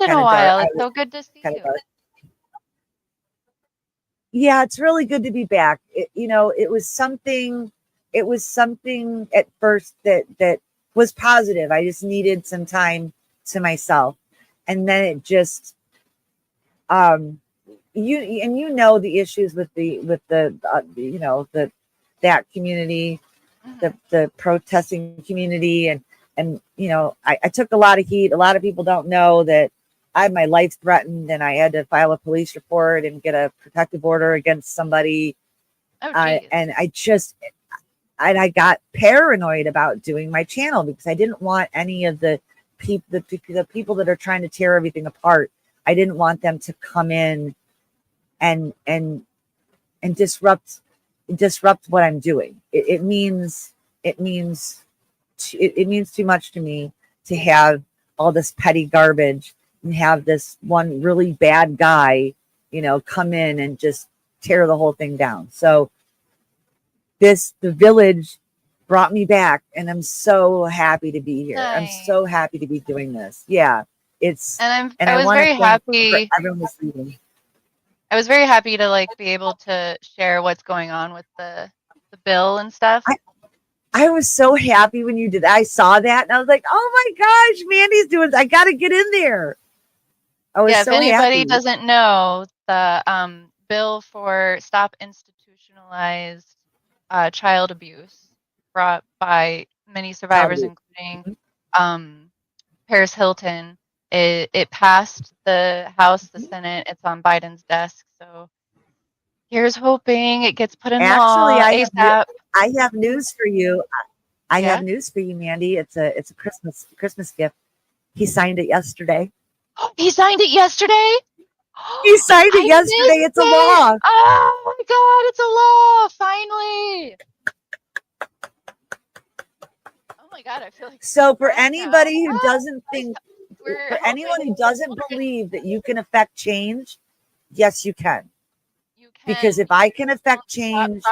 been a kind of dark. while. It's so good to see Kind of you. dark. Yeah, it's really good to be back. It was something. It was something at first that was positive. I just needed some time to myself, and then it just the issues with the that community, the protesting community, and I took a lot of heat. A lot of people don't know that I had my life threatened, and I had to file a police report and get a protective order against somebody. Oh, geez. And I got paranoid about doing my channel because I didn't want any of the people that are trying to tear everything apart. I didn't want them to come in and disrupt what I'm doing. It means too much to me to have all this petty garbage and have this one really bad guy, come in and just tear the whole thing down. So the village brought me back, and I'm so happy to be here. Nice. I'm so happy to be doing this. Yeah, I was very happy. Everyone was leaving. I was very happy to be able to share what's going on with the bill and stuff. I was so happy when you did that. I saw that and I was like, oh my gosh, Mandy's doing, I got to get in there. I was so happy. If anybody doesn't know, the bill for Stop Institutionalized Child Abuse brought by many survivors, including Paris Hilton, it passed the House, the Senate. It's on Biden's desk. So here's hoping it gets put in law ASAP. I have news for you. I have news for you, Mandy. It's a Christmas gift. He signed it yesterday. He signed it yesterday? He signed it yesterday. It's a law. Oh my God, it's a law. Finally. Oh my God, I feel like so for anybody who doesn't think, for anyone who doesn't believe that you can affect change, yes, you can. You can. Because if I can affect change,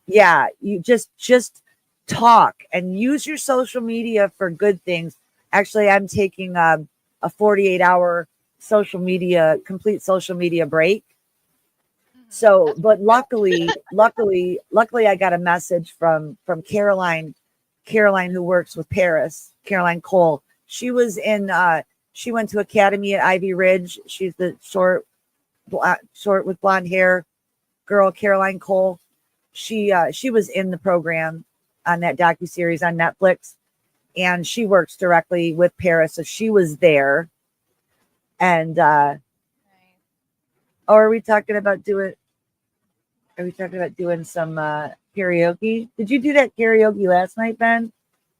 yeah, you just talk and use your social media for good things. Actually, I'm taking a 48-hour complete social media break. So, but luckily, I got a message from Caroline, who works with Paris, Caroline Cole. She was she went to Academy at Ivy Ridge. She's the short with blonde hair girl, Caroline Cole. She was in the program on that docuseries on Netflix, and she works directly with Paris. So she was there. And are we talking about doing some karaoke? Did you do that karaoke last night, Ben?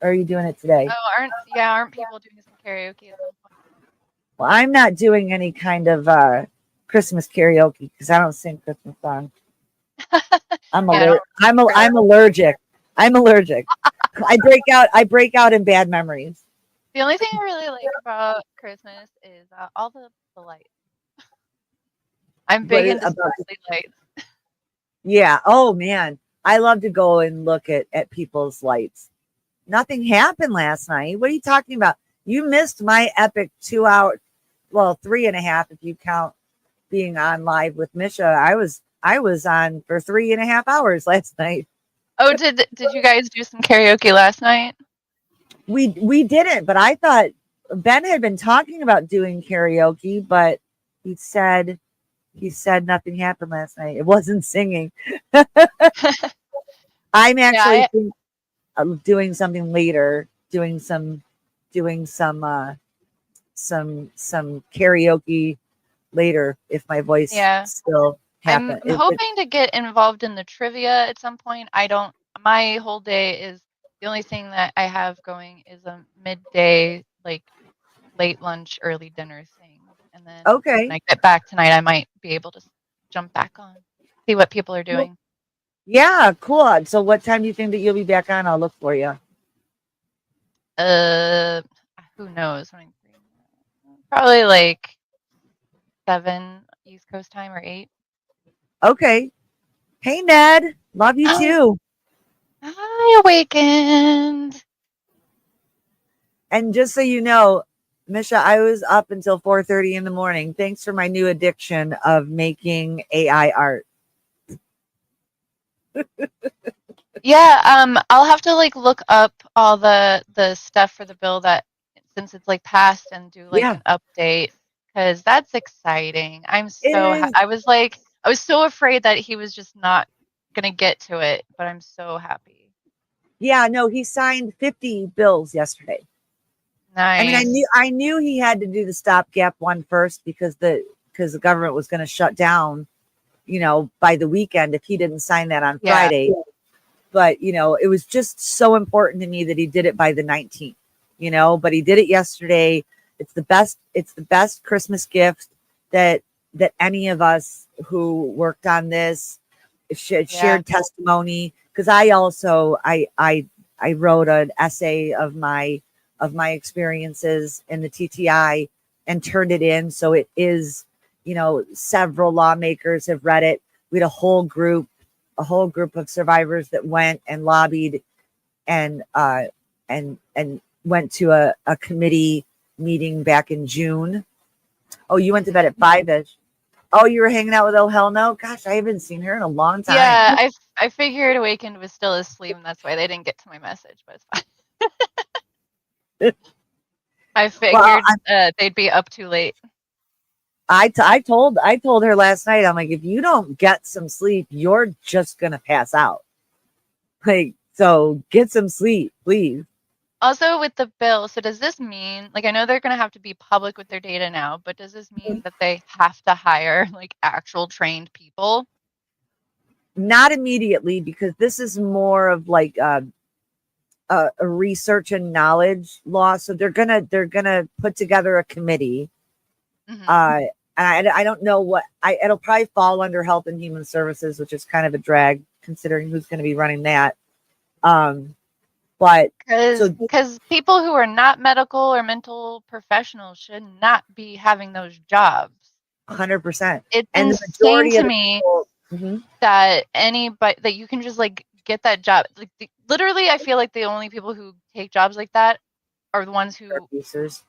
Or are you doing it today? Oh, aren't people doing some karaoke at some point? Well, I'm not doing any kind of Christmas karaoke because I don't sing Christmas songs. I'm allergic. I'm allergic. I break out in bad memories. The only thing I really like about Christmas is all the lights. I'm big into sparkly lights. Yeah. Oh man, I love to go and look at people's lights. Nothing happened last night. What are you talking about? You missed my epic 2 hour, well, 3.5 if you count being on live with Misha. I was on for 3.5 hours last night. Oh, did you guys do some karaoke last night? We didn't, but I thought Ben had been talking about doing karaoke, but he said nothing happened last night. It wasn't singing. I'm actually doing something later, doing some karaoke later if my voice still happens. I'm hoping to get involved in the trivia at some point. My whole day is, the only thing that I have going is a midday, late lunch, early dinner thing. And then when I get back tonight, I might be able to jump back on, see what people are doing. Well, yeah, cool. So what time do you think that you'll be back on? I'll look for you. Who knows? Probably 7 East Coast time or 8. Okay. Hey, Ned. Love you too. I awakened. And just so you know, Misha, I was up until 4:30 in the morning. Thanks for my new addiction of making AI art. Yeah, I'll have to like look up all the stuff for the bill that since it's like passed and do like Yeah, an update because that's exciting. it is. I was so afraid that he was just not gonna get to it, but I'm so happy. Yeah, no, he signed 50 bills yesterday. I mean, Nice. I knew he had to do the stopgap one first because the government was going to shut down, by the weekend if he didn't sign that on Yeah. Friday. But it was just so important to me that he did it by the 19th. But he did it yesterday. It's the best Christmas gift that any of us who worked on this Yeah. shared testimony. Because I wrote an essay of my experiences in the TTI and turned it in. So it is, several lawmakers have read it. We had a whole group of survivors that went and lobbied and went to a committee meeting back in June. Oh, you went to bed at 5ish. Oh, you were hanging out with Oh Hell No? Gosh, I haven't seen her in a long time. Yeah, I figured Awakened was still asleep and that's why they didn't get to my message, but it's fine. I Well, figured they'd be up too late. I told her last night, I'm like, if you don't get some sleep, you're just gonna pass out. Like, so get some sleep, please. Also with the bill, so does this mean, like I know they're gonna have to be public with their data now, but does this mean that they have to hire like actual trained people? Not immediately, because this is more of like a research and knowledge law. So they're gonna put together a committee. Mm-hmm. And I don't know it'll probably fall under Health and Human Services, which is kind of a drag considering who's going to be running that. But so Because people who are not medical or mental professionals should not be having those jobs. 100%. It's And the insane majority to of the me people, mhm, that anybody that you can just like get that job. Like literally, I feel like the only people who take jobs like that are the ones are who abusers.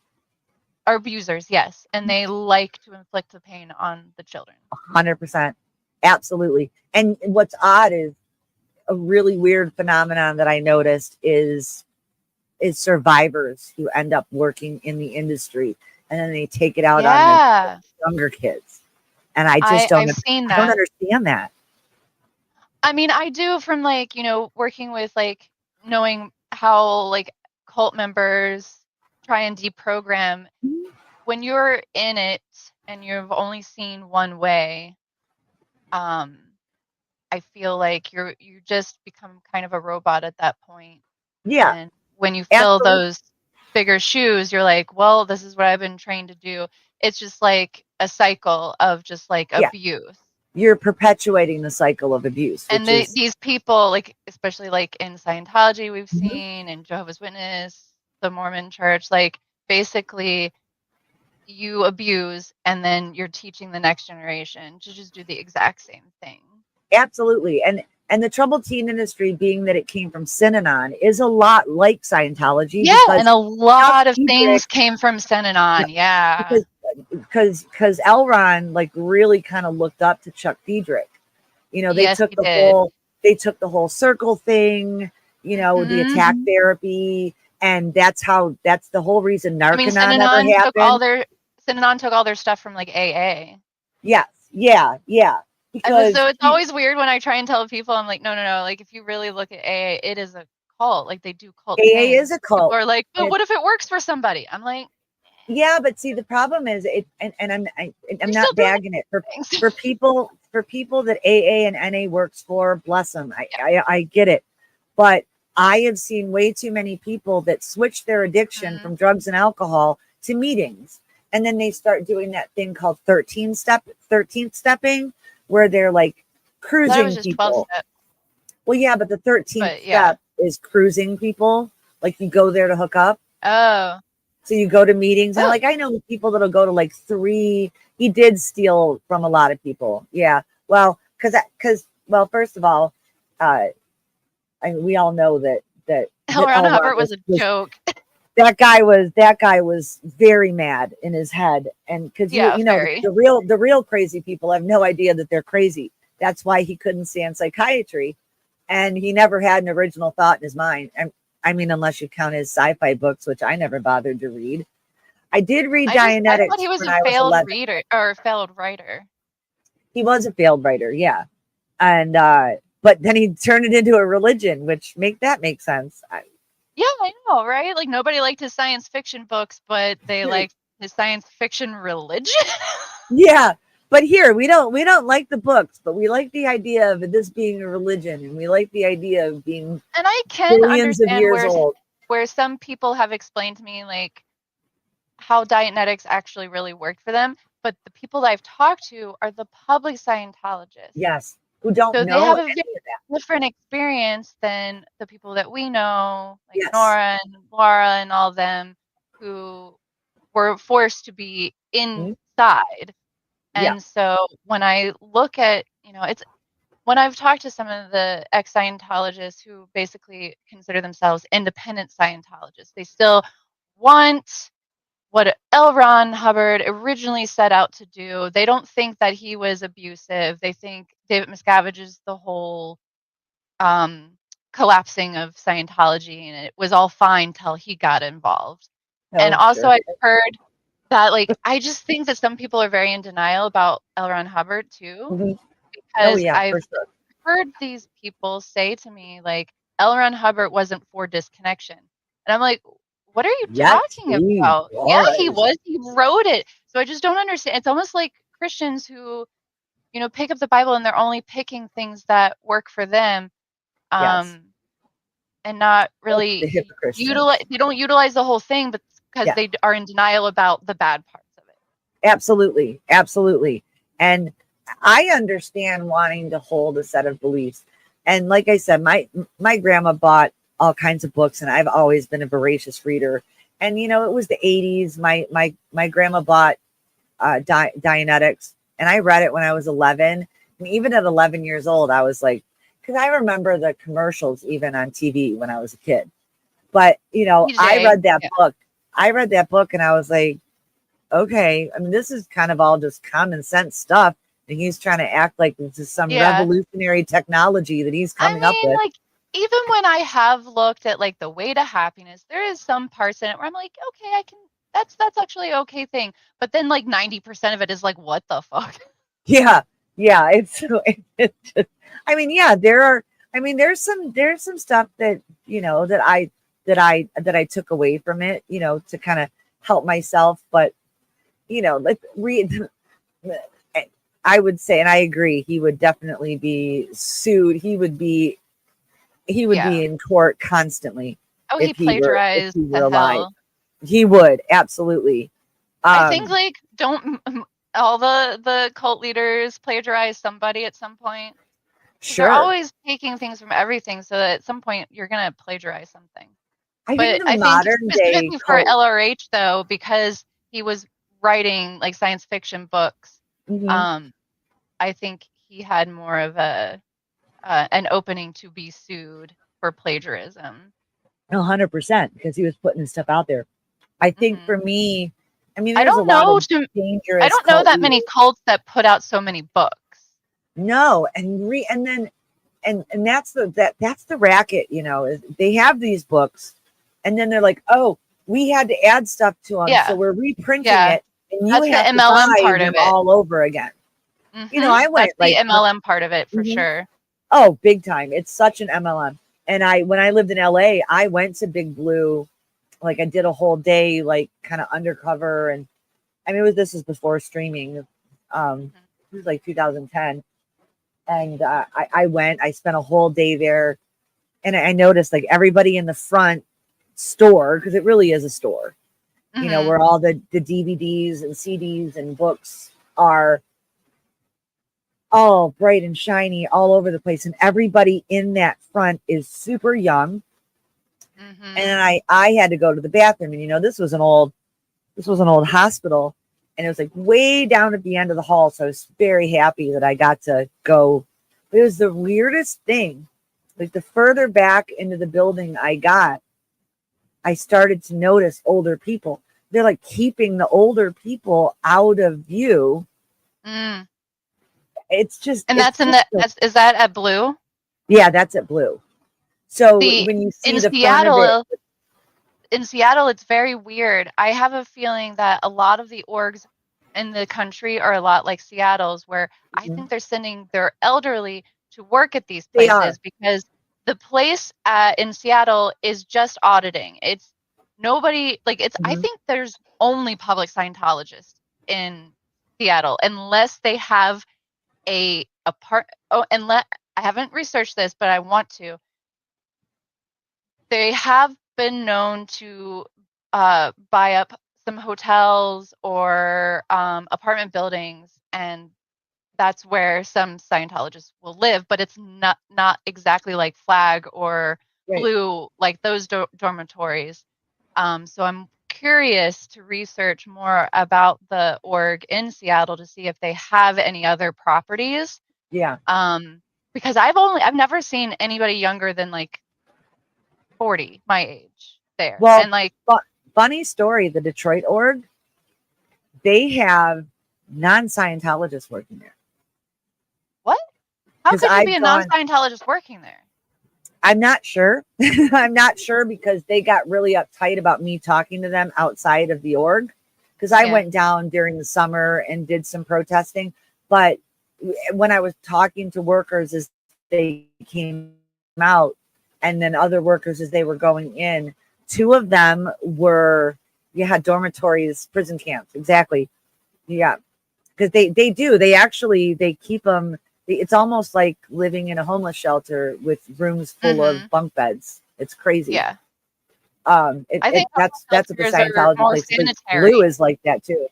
are abusers, yes, and they like to inflict the pain on the children. 100%. Absolutely. And what's odd is a really weird phenomenon that I noticed is survivors who end up working in the industry and then they take it out on the Yeah, younger kids. And I just I've seen I don't that. understand that. I mean, I do from like, working with like knowing how like cult members try and deprogram. When you're in it and you've only seen one way, um, I feel like you just become kind of a robot at that point. Yeah, And when you fill absolutely. those bigger shoes, you're like, well, this is what I've been trained to do. It's just like a cycle of just like Yeah, abuse. you're perpetuating the cycle of abuse, And which is these people, like especially like in Scientology, we've Mhm. seen, and Jehovah's Witness, the Mormon Church, like basically you abuse and then you're teaching the next generation to just do the exact same thing. Absolutely. And the troubled teen industry, being that it came from Synanon, is a lot like Scientology Yeah, and because a Chuck lot of Diedrich, things came from Synanon. Yeah. because because Elron like really kind of looked up to Chuck Diedrich. They Yes, took he did. the whole circle thing, the Hmm. attack therapy, and that's the whole reason I mean, Narcanon ever happened. Synanon took all their stuff from like AA. Yes, yeah, yeah. Because So it's always weird when I try and tell people, I'm like, no, no, no. Like, if you really look at AA, it is a cult. Like, they do cult AA things. is a People cult. are like, but And what if it works for somebody? I'm like, yeah, but see, the problem is and I'm you're still not doing bagging it things. for people that AA and NA works for. Bless them, Yeah. I get it, but I have seen way too many people that switch their addiction Mhm. from drugs and alcohol to meetings, and then they start doing that thing called 13th stepping, where they're like I thought it was cruising just 12 people. steps, Well, yeah, but the 13th but yeah. step is cruising people. Like you go there to hook up. Oh. So you go to meetings and Oh. like I know people that'll go to like three. He did steal from a lot of people. Yeah. Well, because first of all, we all know that L. Ron L. Ron Hubbard was a joke. that guy was very mad in his head, and because Yeah, you know very. the real crazy people have no idea that they're crazy. That's why he couldn't stand psychiatry, and he never had an original thought in his mind. And I mean, unless you count his sci-fi books, which I never bothered to read. I did read I thought he Dianetics was when a I was failed 11. reader or a failed writer. He was a failed writer, yeah, and but then he turned it into a religion, which make sense. Yeah, I know, right? Like nobody liked his science fiction books, but they liked his science fiction religion. Yeah, but here we don't like the books, but we like the idea of this being a religion, and we like the idea of being And I can billions of understand years old. where some people have explained to me like how Dianetics actually really worked for them, but the people that I've talked to are the public Scientologists. Yes, who don't So they know have a very any of that. different experience than the people that we know, like Yes. Nora and Laura and all them, who were forced to be Mhm. inside. Yeah. And so when I look at, it's when I've talked to some of the ex-Scientologists who basically consider themselves independent Scientologists, they still want what L. Ron Hubbard originally set out to do. They don't think that he was abusive. They think David Miscavige is the whole collapsing of Scientology, and it was all fine till he got involved. And Oh, also, sure. I've heard that, like, I just think that some people are very in denial about L. Ron Hubbard too, Mhm. Oh, because yeah, I've for sure. heard these people say to me, like, L. Ron Hubbard wasn't for disconnection. And I'm like, what are you Yes, talking he about? Yeah, he was. was. He wrote it. So I just don't understand. It's almost like Christians who, pick up the Bible and they're only picking things that work for them. Yes. And not That's the really hypocritians. they don't utilize the whole thing, but because Yeah. they are in denial about the bad parts of it. Absolutely. Absolutely. And I understand wanting to hold a set of beliefs. And like I said, my grandma bought all kinds of books, and I've always been a voracious reader. And it was the 80s. My grandma bought Dianetics, and I read it when I was 11. And even at 11 years old, I was like, because I remember the commercials even on TV when I was a kid. But I PJ, read that yeah. book. I read that book, and I was like, okay, I mean, this is kind of all just common sense stuff. And he's trying to act like this is some Yeah. revolutionary technology that he's I coming up mean, with. like, even when I have looked at like the way to happiness, there is some parts in it where I'm like, okay, I can that's actually an okay thing. But then like 90% of it is like, what the fuck? Yeah, yeah. It's just, I mean, yeah, there are. I mean, there's some stuff that that I took away from it, to kind of help myself. But like read. I would say, and I agree, he would definitely be sued. He would be Yeah. in court constantly Oh, he if plagiarized he the were alive. hell. He would absolutely. I think Um, like don't all the cult leaders plagiarize somebody at some point? Because they're sure. always taking things from everything, so that at some point you're gonna plagiarize something. I think But the I think modern day specifically for cult. LRH though, because he was writing like science fiction books, Mhm, um, I think he had more of a an opening to be sued for plagiarism. 100% because he was putting his stuff out there. I think hmm for me, I mean, I there's a don't lot know of to I dangerous don't know cult that many leaders. cults that put out so many books. No, and then and that's the racket, is they have these books, and then they're like, oh, we had to add stuff to them, so Yeah, we're reprinting yeah. it, and you That's the have to MLM buy part of them it. all over again. I That's went the like, MLM part of it for mhm. sure. Oh, big time! It's such an MLM. And when I lived in LA, I went to Big Blue, like I did a whole day, like kind of undercover, and I mean, this was before streaming. Mhm. It was like 2010, and I spent a whole day there, and I noticed like everybody in the front store, because it really is a store, Mhm. where all the DVDs and CDs and books are all bright and shiny all over the place, and everybody in that front is super young. Mhm. And I had to go to the bathroom, and this was an old hospital, and it was like way down at the end of the hall, so I was very happy that I got to go. But it was the weirdest thing. Like the further back into the building I got, I started to notice older people. They're like keeping the older people out of view. Mm. It's just, And that's in is that at Blue? yeah, that's at Blue. So See, when you see in the front of it, Seattle, it's very weird. I have a feeling that a lot of the orgs in the country are a lot like Seattle's, where I think they're sending their elderly to work at these they are. places because the place in Seattle is just auditing. It's nobody like it's. I Mhm. think there's only public Scientologists in Seattle, unless they have a part. Oh, and I haven't researched this, but I want to. They have been known to buy up some hotels or apartment buildings, and that's where some Scientologists will live. But it's not exactly like Flag or Right. Blue, like those dormitories. So I'm curious to research more about the org in Seattle to see if they have any other properties. Yeah. Because I've never seen anybody younger than like 40, my age there. Well, And like, funny story, the Detroit org, they have non-Scientologists working there. what? How Because could you be I've a gone, non-Scientologist working there? I'm not sure. I'm not sure because they got really uptight about me talking to them outside of the org. Because I Yeah. went down during the summer and did some protesting. But when I was talking to workers as they came out, and then other workers as they were going in, two of them were, yeah, dormitories, prison camps. Exactly. Yeah. Because they do. They actually, they keep them. It's almost like living in a homeless shelter with rooms full Mm-hmm. of bunk beds. It's crazy. Yeah. I think That's what the shelters are Scientology more place is. Blue sanitary. is like that too.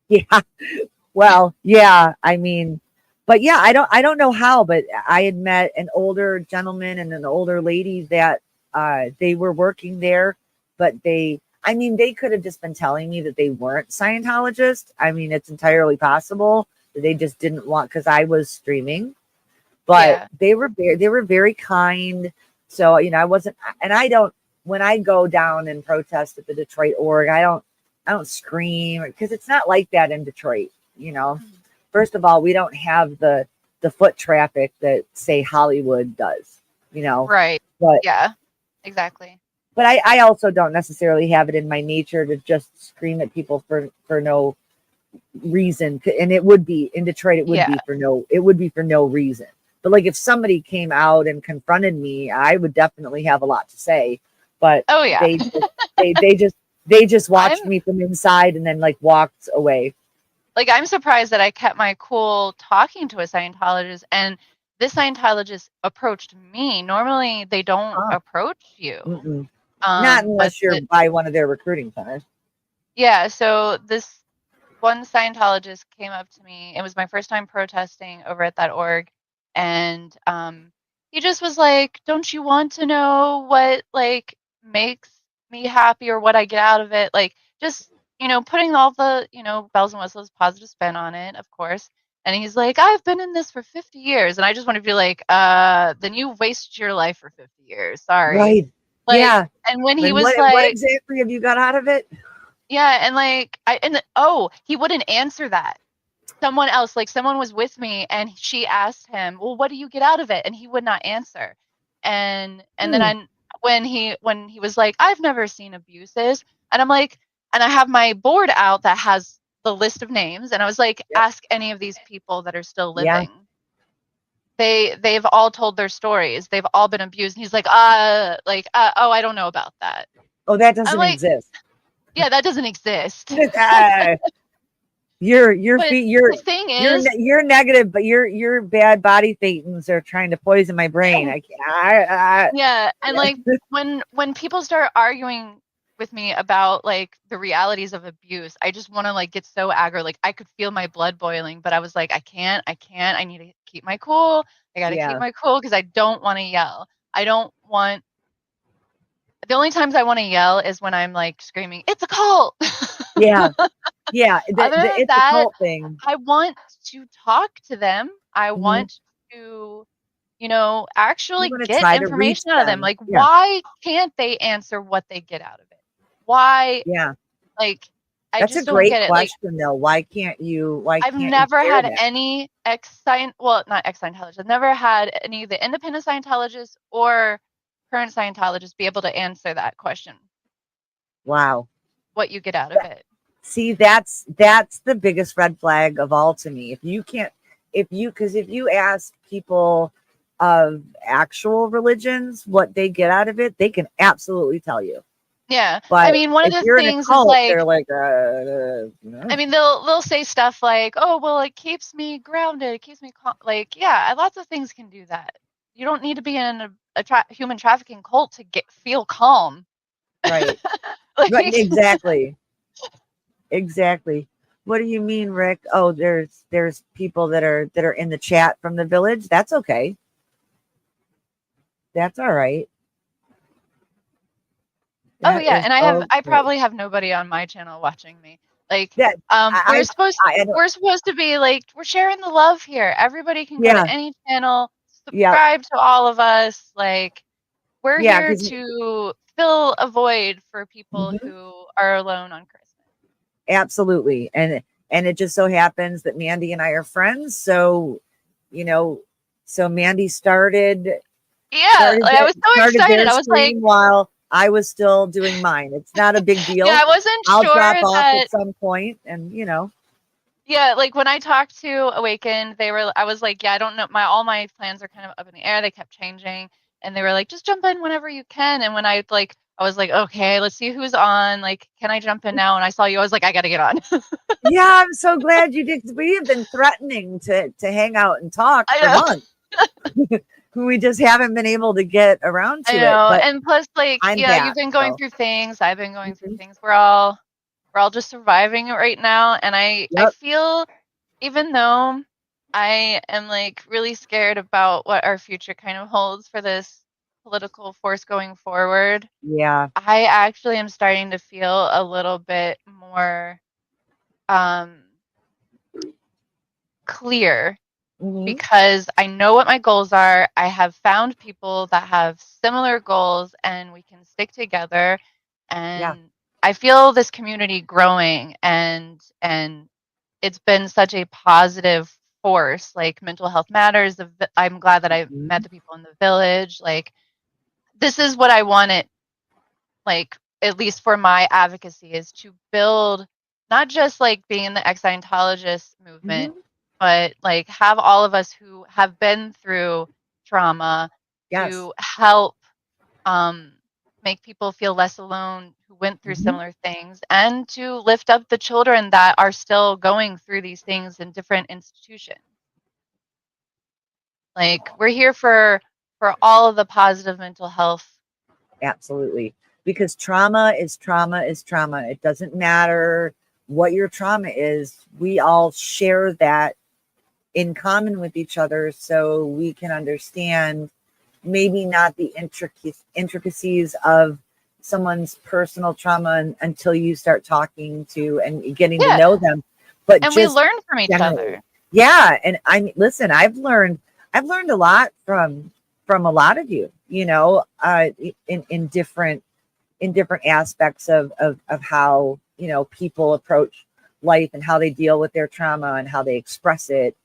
Yeah. Well, yeah. I mean, but yeah, I don't know how, but I had met an older gentleman and an older lady that they were working there, but I mean, they could have just been telling me that they weren't Scientologists. I mean, it's entirely possible that they just didn't want because I was streaming, but Yeah. they were very kind. So, I wasn't, and I don't, when I go down and protest at the Detroit org, I don't scream because it's not like that in Detroit. Mhm. First of all, we don't have the foot traffic that say Hollywood does, Right. but Yeah. Exactly. I also don't necessarily have it in my nature to just scream at people for no reason. And it would be in Detroit, Yeah. it would be for no reason. But like if somebody came out and confronted me, I would definitely have a lot to say. But Oh yeah. they they just they just I'm watched me from inside and then like walked away. I'm surprised that I kept my cool talking to a Scientologist, and this Scientologist approached me. Normally they don't Huh. approach you. Mm-mm. Not But unless you're by one of their recruiting centers. yeah, so this one Scientologist came up to me. It was my first time protesting over at that org, and he just was like, "Don't you want to know what like makes me happy or what I get out of it?" Like just putting all the bells and whistles, positive spin on it, of course. And he's like, "I've been in this for 50 years," and I just want to be like, then you wasted your life for 50 years. Sorry." Right. Like, Yeah. and when he And was what like, exactly have you got out of it? yeah, and oh, he wouldn't answer that. Someone else, like someone was with me and she asked him, "Well, what do you get out of it?" And he would not answer. And then Hmm. when he was like, "I've never seen abuses." And I'm like, and I have my board out that has the list of names, and I was like, Yep. "Ask any of these people that are still Yeah. living." They've all told their stories. They've all been abused. And he's like, oh, I don't know about that." Oh, that I'm doesn't like, exist. "Yeah, that doesn't exist." Ah, your But feet the thing is, you're negative, but your bad body thetans are trying to poison my brain. I can't. yeah, and like when people start arguing with me about like the realities of abuse, I just want to like get so aggro. Like I could feel my blood boiling, but I was like, I can't. I need to keep my cool. I got to keep Yeah. my cool because I don't want to yell. I don't want. The only times I want to yell is when I'm like screaming, "It's a cult." Yeah. Yeah. Other than It's a that, cult thing. I want to talk to them. I Mhm. want to actually You want to get try to reach information out of them. them. Like, Yeah. why can't they answer what they get out of it? Why, Yeah. like, I That's a just don't great get it. Like, question though. Why can't you I've never share had that? any well, not ex-Scientologists. I've never had any of the independent Scientologists or current Scientologists be able to answer that question. Wow. What you get out of it. See, that's the biggest red flag of all to me. If you ask people of actual religions what they get out of it, they can absolutely tell you. Yeah. But I mean, one of if the you're in a things is cult, like, they're like, I mean, they'll say stuff like, "Oh, well, it keeps me grounded. It keeps me calm." Like, yeah, lots of things can do that. You don't need to be in a human trafficking cult to feel calm. right, right, Like, exactly, exactly. What do you mean, Rick? Oh, there's people that are in the chat from the village. That's okay. That's all right. oh That yeah, is and I okay. probably have nobody on my channel watching me. Like, That we're I supposed I don't. we're supposed to be like, we're sharing the love here. Everybody can go Yeah, to any channel, yeah, subscribe to all of us. Like, we're yeah. here Because to fill a void for people mhm, who are alone on Christmas. absolutely, and it just so happens that Mandy and I are friends. So, you know, so Mandy Yeah, like, I was so started excited. their I was like, stream while I was still doing mine. It's not a big yeah, deal. I wasn't I'll drop sure off that. at some point, and Yeah, like when I talked to Awakened, I was like, yeah, I don't know. All my plans are kind of up in the air. They kept changing, and they were like, just jump in whenever you can. And when I was like, okay, let's see who's on. Like, can I jump in now? And I saw you. I was like, I got to get on. yeah, I'm so glad you did. We have been threatening to hang out and talk I for know. months. We just haven't been able to get around I to it, know. but And plus, like, I'm you've back. been going So, through things. I've been going through mhm. things. We're all just surviving it right now. And I Yep. feel, even though I am like really scared about what our future kind of holds for this political force going forward, Yeah. I actually am starting to feel a little bit more um, clear Hmm. because I know what my goals are. I have found people that have similar goals and we can stick together. Yeah. And I feel this community growing and it's been such a positive force. Like, mental health matters. I'm glad that I met Mhm. the people in the village. Like, this is what I wanted, like, at least for my advocacy, is to build not just like being in the ex-Scientologist movement, Mhm. but like have all of us who have been through trauma Yes. to help um, make people feel less alone who went through Mhm. similar things, and to lift up the children that are still going through these things in different institutions. Like, we're here for all of the positive mental health. Absolutely. Because trauma is trauma is trauma. It doesn't matter what your trauma is. We all share that in common with each other so we can understand maybe not the intricacies of someone's personal trauma until you start talking to and getting to Yeah, know them, but and we just learn from each generally. other. Yeah, and I mean, listen, I've learned a lot from a lot of you, in different aspects of how, people approach life and how they deal with their trauma and how they express it.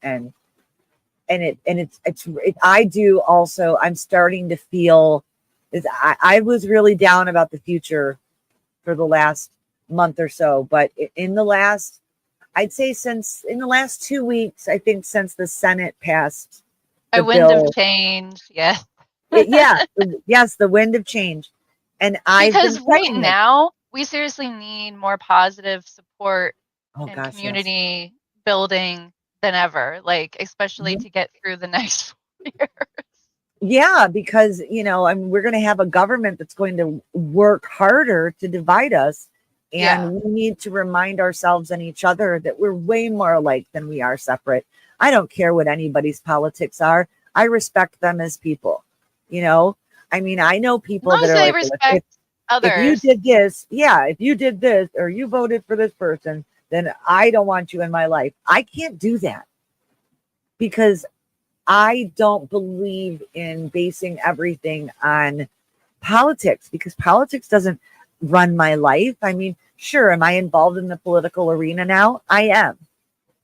I do also, I'm starting to feel is I was really down about the future for the last month or so, but in the last, I'd say since in the last 2 weeks, I think since the Senate passed A the wind of bill, change, yeah. yeah, yes, the wind of change. And I've been Because right saying it. now, we seriously need more positive support Oh and gosh, yes. community building than ever, like, especially Mhm. to get through the next 4 years. Yeah, because we're going to have a government that's going to work harder to divide us, Yeah. and we need to remind ourselves and each other that we're way more alike than we are separate. I don't care what anybody's politics are. I respect them as people. You know, I mean, I know As people long that as are they like, well, if respect if you others. did this, yeah, if you did this or you voted for this person, then I don't want you in my life. I can't do that because I don't believe in basing everything on politics, because politics doesn't run my life. I mean, sure, am I involved in the political arena now? I am,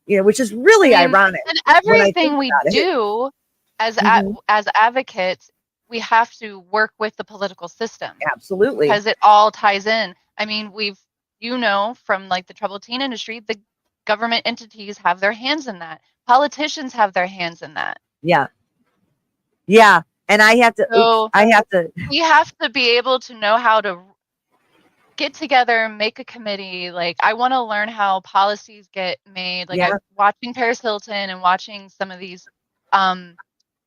which is really ironic and when I think everything we about it. do as Mhm. as advocates, we have to work with the political system Absolutely. because it all ties in. I mean, from like the troubled teen industry, the government entities have their hands in that. Politicians have their hands in that. Yeah. Yeah. And I have to, So we I have to be able to know how to get together, make a committee. Like, I want to learn how policies get made. Like, yeah. I'm watching Paris Hilton and watching some of these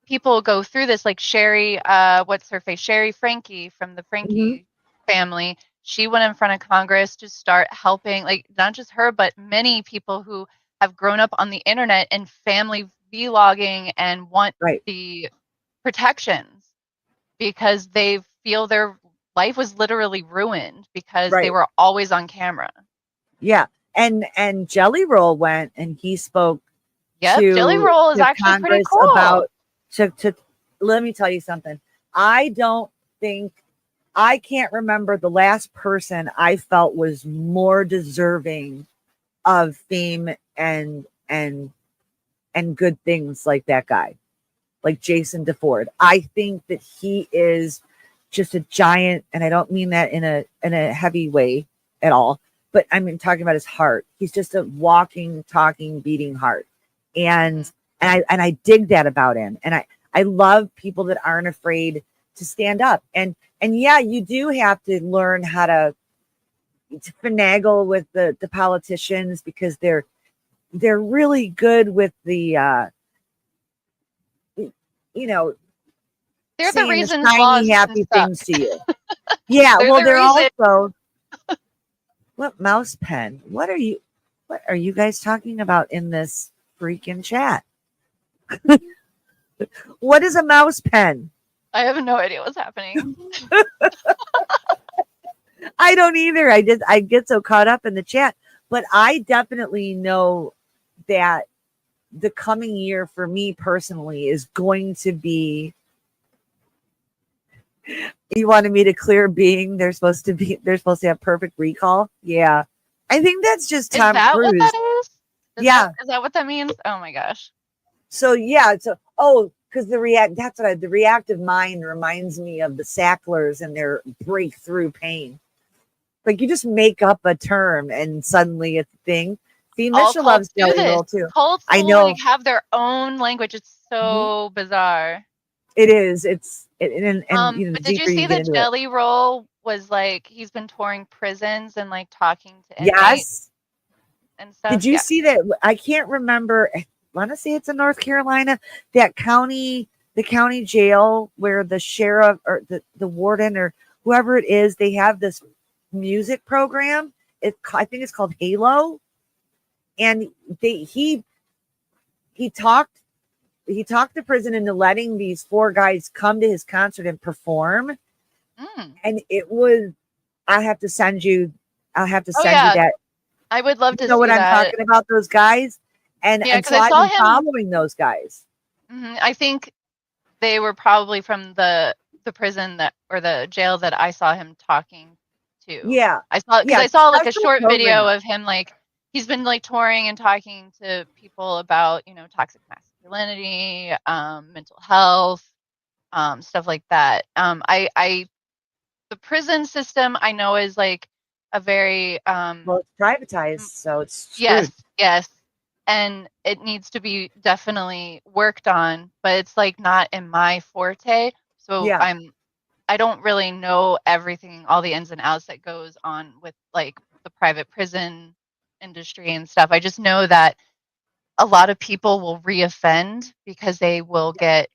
people go through this, like Sherry, what's her face? Sherry Frankie from the Mhm. Frankie family. She went in front of Congress to start helping, like, not just her, but many people who have grown up on the internet and family vlogging and want Right. the protections because they feel their life was literally ruined because they Right. were always on camera. Yeah. And Jelly Roll went and he spoke Yep, Jelly to Roll is actually pretty Congress cool. about to let me tell you something. I don't think I can't remember the last person I felt was more deserving of fame and good things like that guy, like Jason DeFord. I think that he is just a giant, and I don't mean that in a heavy way at all, but I mean talking about his heart. He's just a walking, talking, beating heart. And I dig that about him. And I love people that aren't afraid to stand up. And yeah, you do have to learn how to finagle with the politicians, because they're really good with the you know They're the saying the reason shiny laws shouldn't happy suck. things to you. Yeah, They're well, the they're reason. also what mouse pen? What are you guys talking about in this freaking chat? What is a mouse pen? I have no idea what's happening. I don't either. I get so caught up in the chat, but I definitely know that the coming year for me personally is going to be. You wanted me to clear being they're supposed to have perfect recall. Yeah. I think that's just Is Tom that what Cruise. that is? Yeah. Is that what that means? Oh my gosh. So yeah, because the reactive mind reminds me of the Sacklers and their breakthrough pain. Like you just make up a term and suddenly it's a thing. See, All Misha cults loves do Jelly this. Roll too. Cults I will like know have their own language. It's mhm, so bizarre. it is. And But the did you deeper you see get that into it. Jelly Roll was like he's been touring prisons and like talking to inmates Yes. and stuff? Did you Yeah. see that? I can't remember. I want to say it's in North Carolina. The county jail where the sheriff or the warden or whoever it is, they have this music program. I think it's called Halo, and they he talked he talked the prison into letting these four guys come to his concert and perform, Mm. and it was. I have to send you. I'll have to Oh send you yeah, that. I would love You to know what see I'm that. talking about? Those guys, Yeah, and because so I I've saw been him. following those guys. I think they were probably from the prison that or the jail that I saw him talking to. Yeah, I yeah, saw like a special short video program. of him like he's been like touring and talking to people about toxic masculinity, mental health, stuff like that. I the prison system I know is like a very Well, it's privatized, so it's yes, screwed. yes. And it needs to be definitely worked on, but it's like not in my forte. So Yeah. I don't really know everything, all the ins and outs that goes on with like the private prison industry and stuff. I just know that a lot of people will reoffend because they will get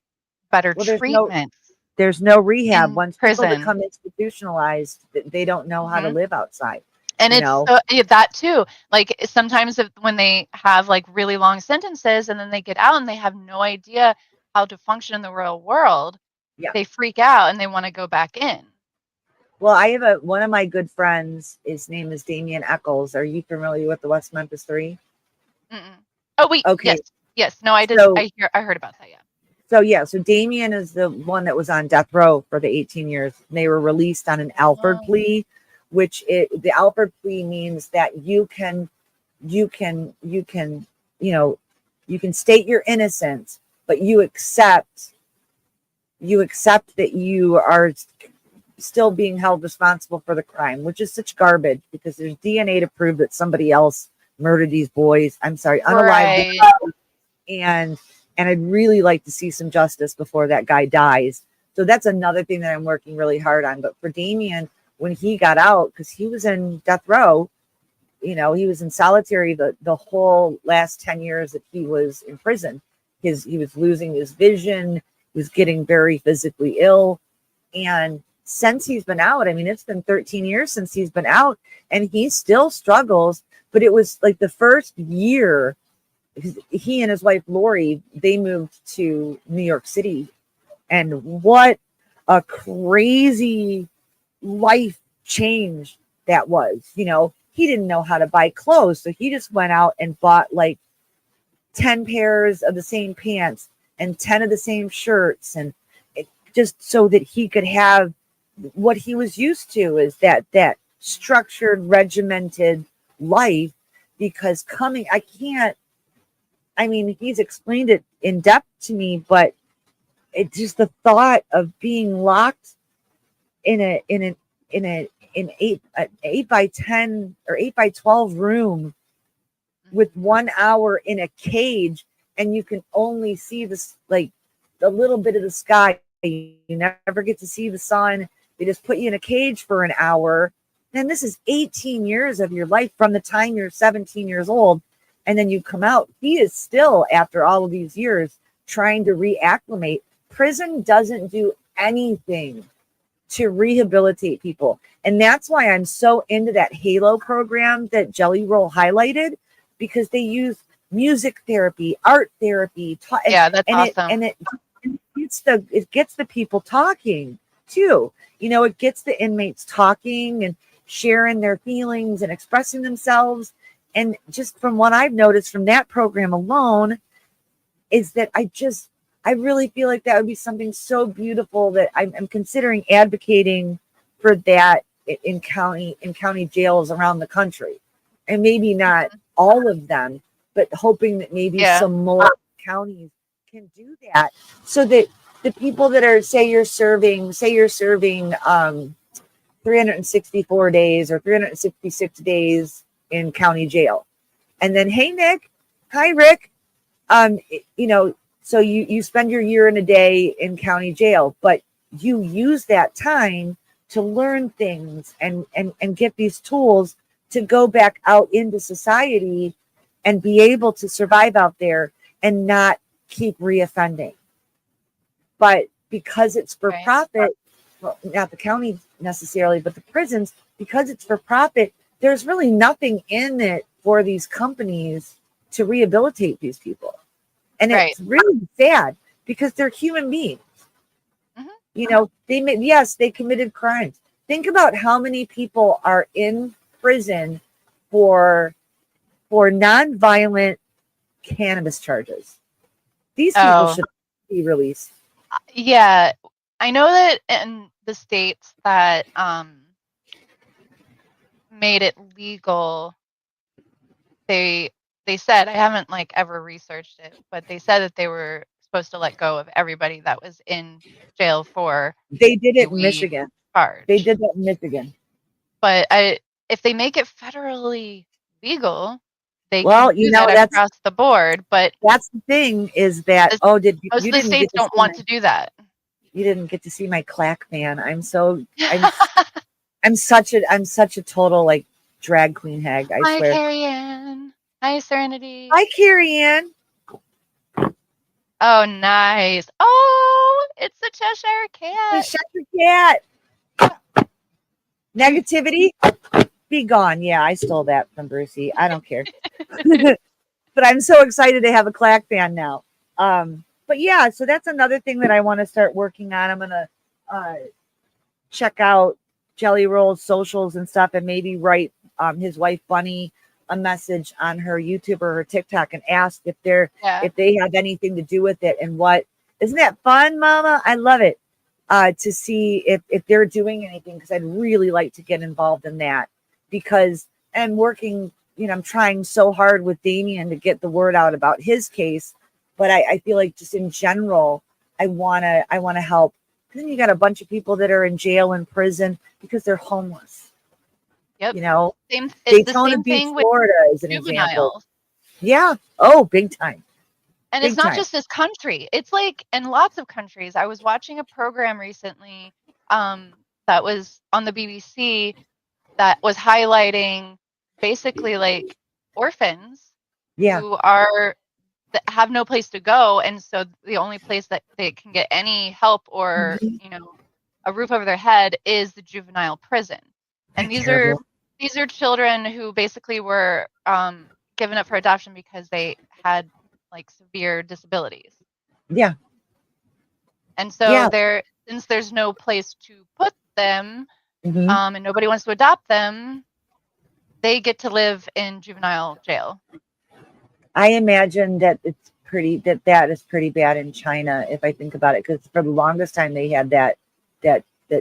better Well, treatments there's no rehab. in Once people prison. become institutionalized, they don't know how to Mhm. live outside. And You it's know. that too. Like sometimes when they have like really long sentences and then they get out and they have no idea how to function in the real world, Yeah. they freak out and they want to go back in. Well, I have one of my good friends. His name is Damian Eccles. Are you familiar with the West Memphis Three? Mm-mm. Oh wait, Okay, yes, yes. No, I did. so I heard about that. Yeah. So yeah, so Damien is the one that was on death row for the 18 years. They were released on an Alford plea, the Alford plea means that you can, you know, you can state your innocence, but you accept that you are still being held responsible for the crime, which is such garbage because there's DNA to prove that somebody else murdered these boys. I'm sorry, unalived them. Right. and and I'd really like to see some justice before that guy dies. So that's another thing that I'm working really hard on. But for Damien, when he got out, because he was in death row, you know, he was in solitary the whole last 10 years that he was in prison. He was losing his vision, he was getting very physically ill. And since he's been out, I mean, it's been 13 years since he's been out, and he still struggles. But it was like the first year, he and his wife Lori, they moved to New York City, and what a crazy life change that was. You know, he didn't know how to buy clothes, so he just went out and bought like 10 pairs of the same pants and 10 of the same shirts, and just so that he could have what he was used to, is that structured, regimented life. Because I mean, he's explained it in depth to me, but it just, the thought of being locked in an 8 by 10 or 8 by 12 room with 1 hour in a cage, and you can only see this, like, a little bit of the sky. You never get to see the sun. They just put you in a cage for an hour. And this is 18 years of your life from the time you're 17 years old. And then you come out. He is still, after all of these years, trying to reacclimate. Prison doesn't do anything to rehabilitate people. And that's why I'm so into that Halo program that Jelly Roll highlighted, because they use music therapy, art therapy. Yeah, that's awesome. It gets the people talking too. You know, it gets the inmates talking and sharing their feelings and expressing themselves. And just from what I've noticed from that program alone, is that I really feel like that would be something so beautiful that I'm considering advocating for that in county jails around the country. And maybe not all of them, but hoping that maybe some more counties can do that, so that the people that are, say you're serving 364 days or 366 days in county jail, and then, hey Nick, hi Rick, you know, so you spend your year and a day in county jail, but you use that time to learn things and get these tools to go back out into society and be able to survive out there and not keep reoffending. But because it's for profit, well, not the county necessarily, but the prisons, because it's for profit, there's really nothing in it for these companies to rehabilitate these people. And it's really sad, because they're human beings. You know, they committed crimes. Think about how many people are in prison for nonviolent cannabis charges. These people should be released. Yeah, I know that in the states that made it legal, they said, I haven't like ever researched it, but they said that they were supposed to let go of everybody that was in jail for They did it in weed Michigan. charge. They did that in Michigan. But if they make it federally legal, they Well, can do you know, that across the board. But that's the thing, is that most you of the didn't states get to don't want to do that. You didn't get to see my clack fan. I'm such a total, like, drag queen hag, I swear. Hi Carrie Ann. Hi Serenity. Hi Carrie Ann. Oh, nice. Oh, it's the Cheshire Cat. The Cheshire Cat. Negativity, be gone. Yeah, I stole that from Brucey. I don't care. But I'm so excited to have a clack fan now. But yeah, so that's another thing that I want to start working on. I'm gonna check out Jelly Roll's socials and stuff, and maybe write his wife Bunny a message on her YouTube or her TikTok and ask if they have anything to do with it, and what Isn't that fun, Mama? I love it. To see if they're doing anything, because I'd really like to get involved in that, because I'm working, I'm trying so hard with Damien to get the word out about his case, but I feel like just in general, I wanna help. Then you got a bunch of people that are in jail and prison because they're homeless. Yep. You know, It's the Daytona same Beach, thing with Florida, is an example. juveniles. Yeah. Oh, big time, And it's big not time. just this country. It's like in lots of countries. I was watching a program recently that was on the BBC that was highlighting basically like orphans Yeah. who are that have no place to go, and so the only place that they can get any help or Mhm. a roof over their head is the juvenile prison. They're And terrible. these are children who basically were given up for adoption because they had like severe disabilities. Yeah. And so Yeah. since there's no place to put them, Hmm. and nobody wants to adopt them, they get to live in juvenile jail. I imagine that is pretty bad in China, if I think about it, because for the longest time they had that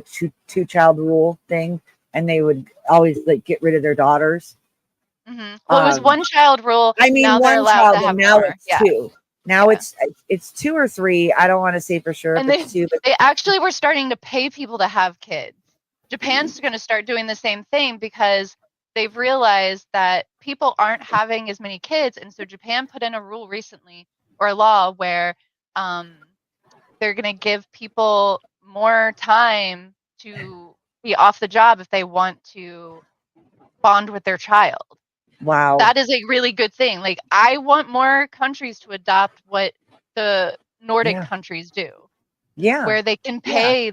two child rule thing, and they would always like get rid of their daughters. Well, it was Um, one child rule. I mean Now they're one allowed to child, and have now more. it's Yeah, two. Now yeah. it's two or three. I don't want to say for sure if And it's two, but they actually were starting to pay people to have kids. Japan's going to start doing the same thing because they've realized that people aren't having as many kids, and so Japan put in a rule recently or a law where um, they're going to give people more time to be off the job if they want to bond with their child. wow. That is a really good thing. Like I want more countries to adopt what the Nordic Yeah. countries do, Yeah. where they can Yeah. pay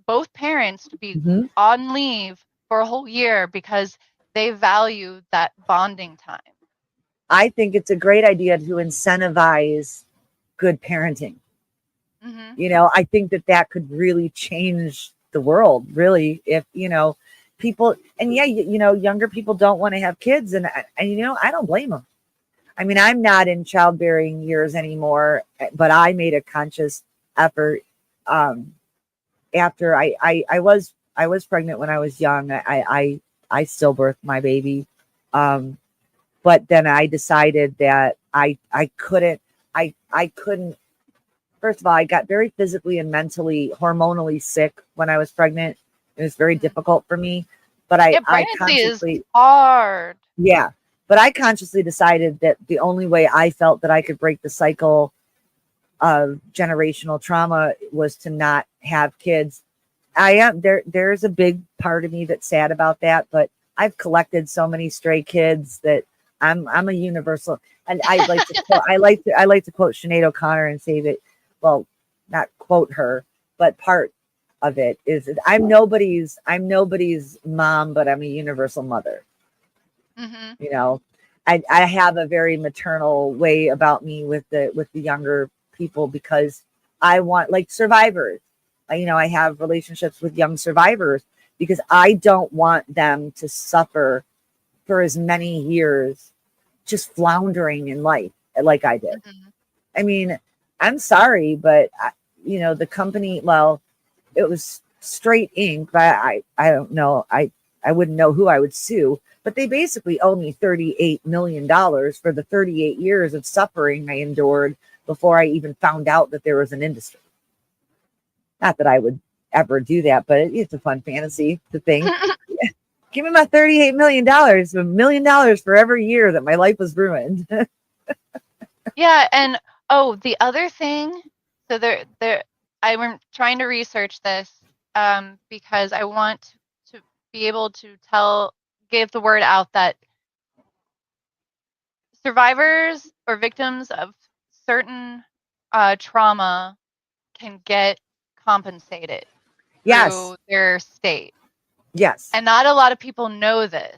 both parents to be Hmm. on leave for a whole year because they value that bonding time. I think it's a great idea to incentivize good parenting. Hmm. I think that could really change the world, really, if people, and yeah, younger people don't want to have kids, and I don't blame them. I mean, I'm not in childbearing years anymore, but I made a conscious effort, um after I was pregnant when I was young. I stillbirthed my baby, um but then I decided that I couldn't. First of all, I got very physically and mentally, hormonally sick when I was pregnant. It was very Hmm. difficult for me, but I, Yeah, I pregnancy is consciously, hard. yeah, but I consciously decided that the only way I felt that I could break the cycle of generational trauma was to not have kids. I am there. There's a big part of me that's sad about that, but I've collected so many stray kids that I'm a universal. And I like to quote Sinead O'Connor and say that, well, not quote her, but part of it is that I'm nobody's mom, but I'm a universal mother. Hmm. You know, I have a very maternal way about me with the younger people, because I want, like, survivors. I have relationships with young survivors because I don't want them to suffer for as many years just floundering in life like I did. Hmm. I mean, I'm sorry, but the company, well, it was straight ink, but I don't know. I wouldn't know who I would sue, but they basically owe me $38 million for the 38 years of suffering I endured before I even found out that there was an industry. Not that I would ever do that, but it's a fun fantasy to think. Give me my $38 million, $1 million for every year that my life was ruined. Yeah, and oh, the other thing, so I'm trying to research this because I want to be able to give the word out that survivors or victims of certain trauma can get compensated Yes, through their state. yes, And not a lot of people know this.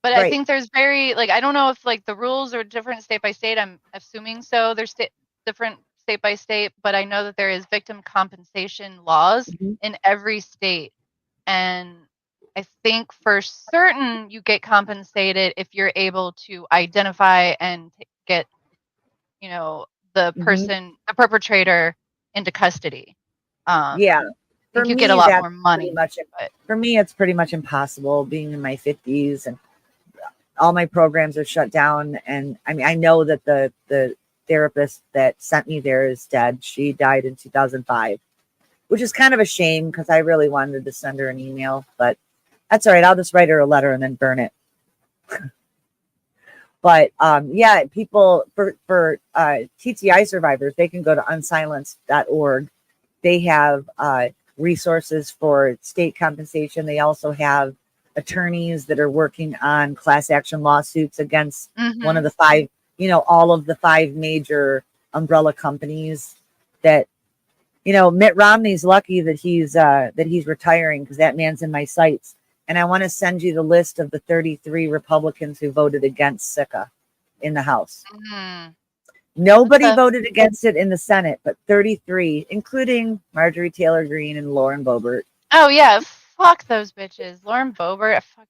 But I right. think there's like I don't know if like the rules are different state by state. I'm assuming so. There's different state by state, but I know that there is victim compensation laws Mhm. in every state. And I think for certain you get compensated if you're able to identify and get, you know, the Mhm. perpetrator into custody. Yeah. I For think you get a me, lot that's more pretty money, much but for me, it's pretty much impossible being in my 50s and all my programs are shut down. And I mean, I know that the therapist that sent me there is dead. She died in 2005, which is kind of a shame because I really wanted to send her an email, but that's all right. I'll just write her a letter and then burn it. But yeah, people for TTI survivors, they can go to unsilenced.org. They have resources for state compensation. They also have attorneys that are working on class action lawsuits against one of the five, all of the five major umbrella companies that, Mitt Romney's lucky that he's retiring because that man's in my sights. And I want to send you the list of the 33 Republicans who voted against SICA in the House. Nobody voted against it in the Senate, but 33, including Marjorie Taylor Greene and Lauren Boebert. Oh yeah, fuck those bitches. Lauren Boebert, especially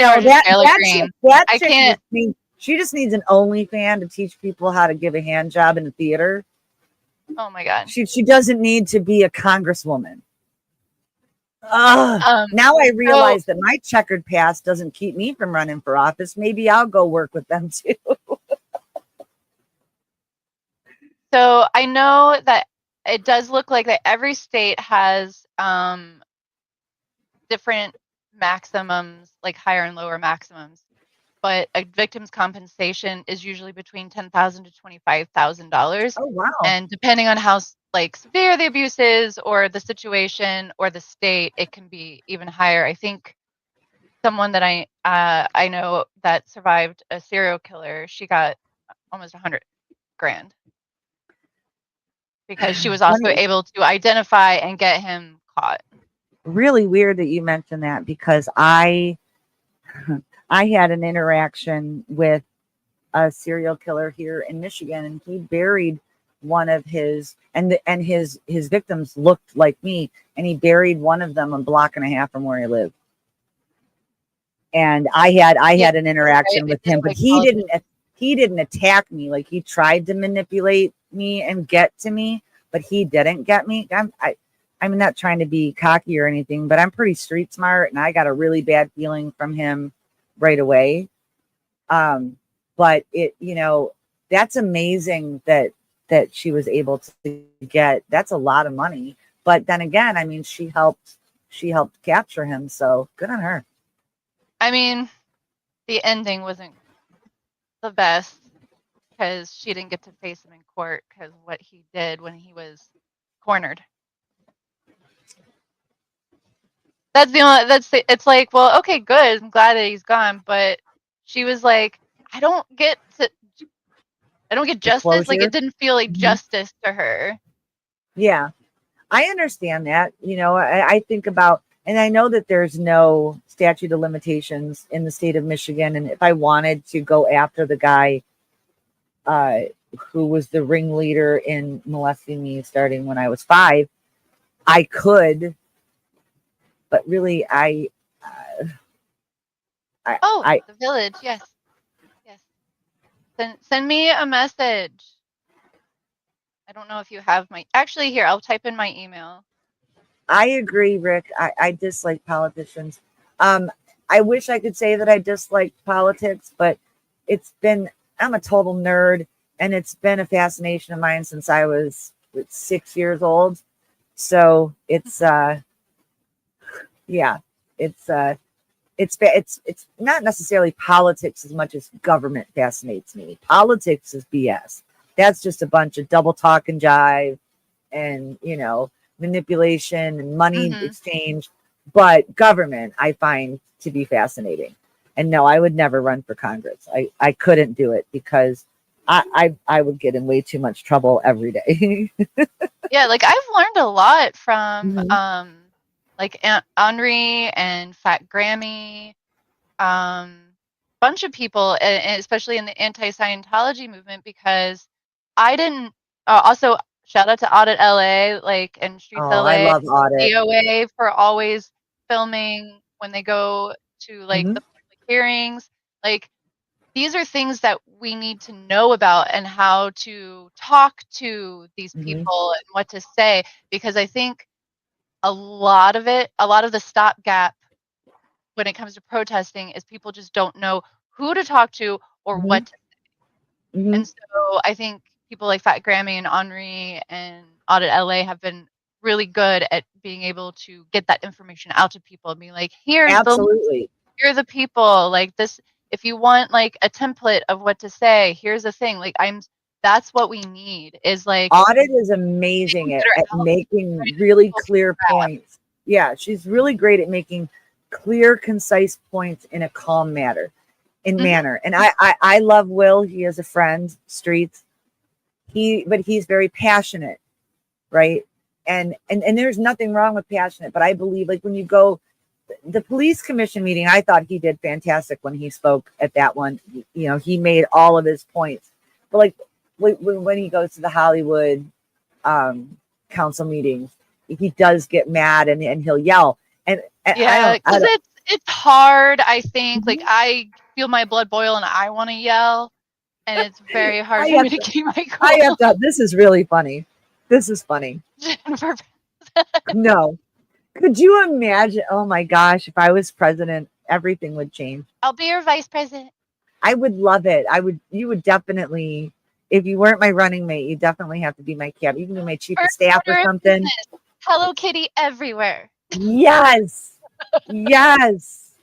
Marjorie Taylor Greene. I can't. She just needs an OnlyFans to teach people how to give a hand job in the theater. Oh my god. She doesn't need to be a congresswoman. Now I realize that my checkered past doesn't keep me from running for office. Maybe I'll go work with them too. So I know that it does look like that every state has different maximums, like higher and lower maximums. But a victim's compensation is usually between $10,000 to $25,000. Oh wow! And depending on how severe the abuse is, or the situation, or the state, it can be even higher. I think someone that I know that survived a serial killer, she got almost 100 grand because she was also able to identify and get him caught. Really weird that you mentioned that because I had an interaction with a serial killer here in Michigan, and he buried one of his his victims looked like me, and he buried one of them a block and a half from where I live. And I had an interaction with him, but he didn't attack me. Like, he tried to manipulate me and get to me, but he didn't get me. I'm not trying to be cocky or anything, but I'm pretty street smart, and I got a really bad feeling from him right away. But that's amazing that she was able to get. That's a lot of money. But then again, I mean, she helped capture him, so good on her. I mean, the ending wasn't the best because she didn't get to face him in court because what he did when he was cornered. That's the only. It's like, well, okay, good. I'm glad that he's gone, but she was like, I don't get justice. Like, it didn't feel like justice to her. Yeah, I understand that. I think about, and I know that there's no statute of limitations in the state of Michigan. And if I wanted to go after the guy who was the ringleader in molesting me starting when I was 5, I could. But really, the village, yes. Send me a message. I don't know if you have actually, here, I'll type in my email. I agree, Rick. I dislike politicians. I wish I could say that I dislike politics, but I'm a total nerd, and it's been a fascination of mine since I was 6 years old. So it's it's not necessarily politics as much as government fascinates me. Politics is BS. That's just a bunch of double talk and jive and, manipulation and money exchange. But government, I find to be fascinating. And no, I would never run for Congress. I couldn't do it because I would get in way too much trouble every day. Yeah, like, I've learned a lot from like Aunt Henri and Fat Grammy, bunch of people, and especially in the anti-Scientology movement, because I didn't. Also, shout out to Audit LA, like, and Streets I LA, love Audit. DOA for always filming when they go to like the public hearings. Like, these are things that we need to know about and how to talk to these people and what to say, because I think a lot of the stopgap when it comes to protesting is people just don't know who to talk to or what to say. Mm-hmm. And so I think people like Fat Grammy and Henri and Audit LA have been really good at being able to get that information out to people and being like, here's Absolutely. here are the people, like this, if you want like a template of what to say, here's the thing. Like that's what we need is like Audit is amazing at making really clear points. Yeah, she's really great at making clear, concise points in a calm manner. And I love Will. He is a friend, Streets. But he's very passionate, right? And there's nothing wrong with passionate, but I believe like when you go the police commission meeting, I thought he did fantastic when he spoke at that one. You know, he made all of his points. But like when he goes to the Hollywood council meetings, he does get mad and he'll yell. And yeah, because it's hard. I think like I feel my blood boil and I want to yell, and it's very hard for me to keep my cool. This is really funny. This is funny. No. Could you imagine? Oh my gosh, if I was president, everything would change. I'll be your vice president. I would love it. You would definitely, if you weren't my running mate, you definitely have to be my cabinet. You can be my chief of staff or something. Hello Kitty everywhere. Yes. Yes.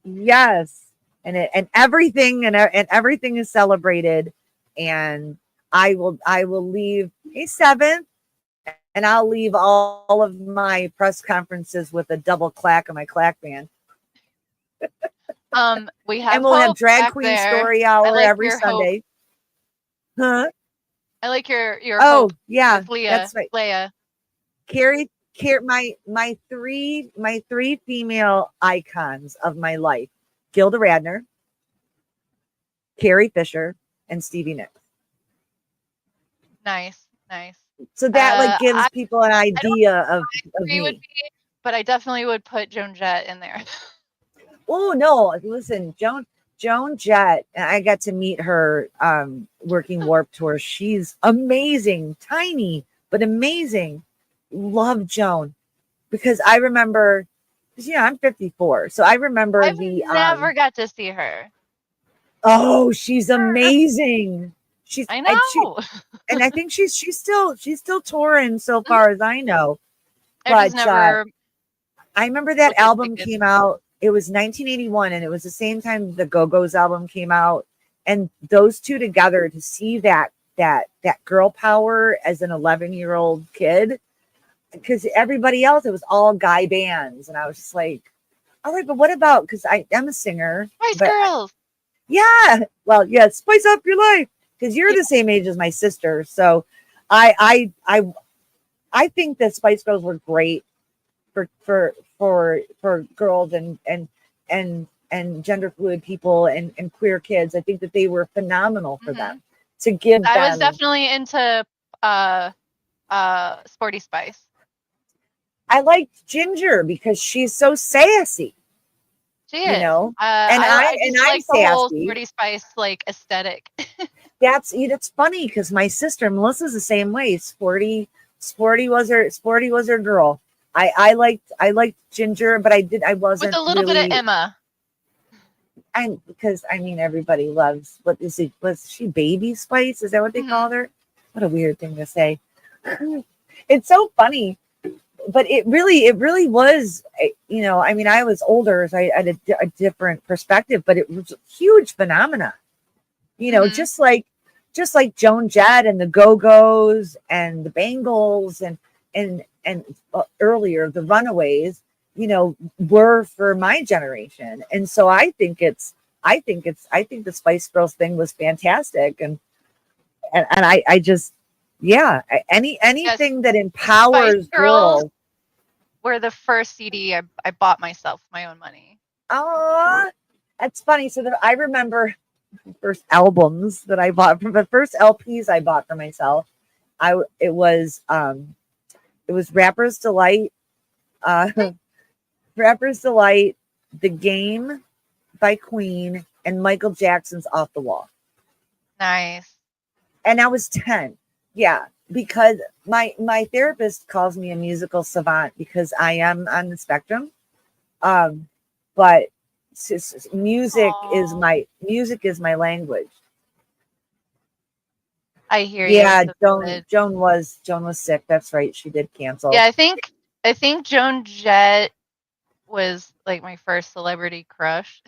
Yes. And everything and everything is celebrated. And I will leave a 7th. And I'll leave all of my press conferences with a double clack on my clack band. We have and we'll have drag queen story hour like every Sunday. Hope. Huh? I like your oh yeah, Leah, that's right. Leia. Carrie, my three female icons of my life: Gilda Radner, Carrie Fisher, and Stevie Nicks. Nice. So that like gives people an idea of me. But I definitely would put Joan Jett in there. Oh no! Listen, Joan Jett. I got to meet her working Warped Tour. She's amazing, tiny but amazing. Love Joan because I remember. Yeah, I'm 54, so I remember I've never got to see her. Oh, she's amazing. I know. And I think she's still touring so far as I know. But I remember that album came out. It was 1981, and it was the same time the Go-Go's album came out. And those two together, to see that girl power as an 11-year-old kid, because everybody else, it was all guy bands, and I was just like, all right, but what about? Because I'm a singer. Spice Girls. Yeah, well, yeah, spice up your life. Because you're the same age as my sister, so I think that Spice Girls were great for girls and gender fluid people and queer kids. I think that they were phenomenal for them to give. I was definitely into Sporty Spice. I liked Ginger because she's so sassy. She is. You know, I'm like the whole Sporty Spice like aesthetic. That's funny because my sister Melissa's the same way. Sporty was her girl. I liked Ginger, but I wasn't with a little really, bit of Emma. Because I mean everybody loves was she Baby Spice? Is that what they called her? What a weird thing to say. It's so funny. But it really was, you know, I mean, I was older, so I had a different perspective, but it was a huge phenomena, you know, just like Joan Jett and the Go-Go's and the Bangles and earlier the Runaways, you know, were for my generation. And so I think the Spice Girls thing was fantastic. And I just, yeah, anything that empowers girls. Were the first CD I bought myself with my own money. Oh, that's funny. So that I remember first albums that I bought, from the first LPs I bought for myself. It was Rapper's Delight, Rapper's Delight, The Game by Queen, and Michael Jackson's Off the Wall. Nice. And I was 10. Yeah, because my therapist calls me a musical savant because I am on the spectrum. But music is my language. I hear you with Yeah, the Village. Joan was sick. That's right. She did cancel. Yeah, I think Joan Jett was like my first celebrity crush.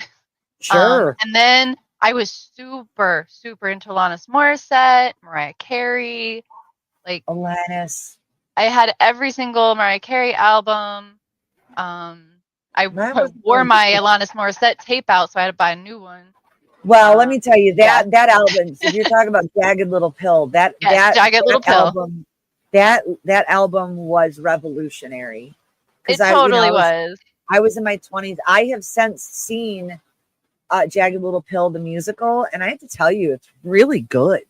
Sure. And then I was super, super into Alanis Morissette, Mariah Carey. Like Alanis. I had every single Mariah Carey album. I wore my Alanis Morissette tape out, so I had to buy a new one. Well, let me tell you that album. If you're talking about Jagged Little Pill, that album, that album was revolutionary. It totally was. I was in my 20s. I have since seen Jagged Little Pill, the musical, and I have to tell you, it's really good.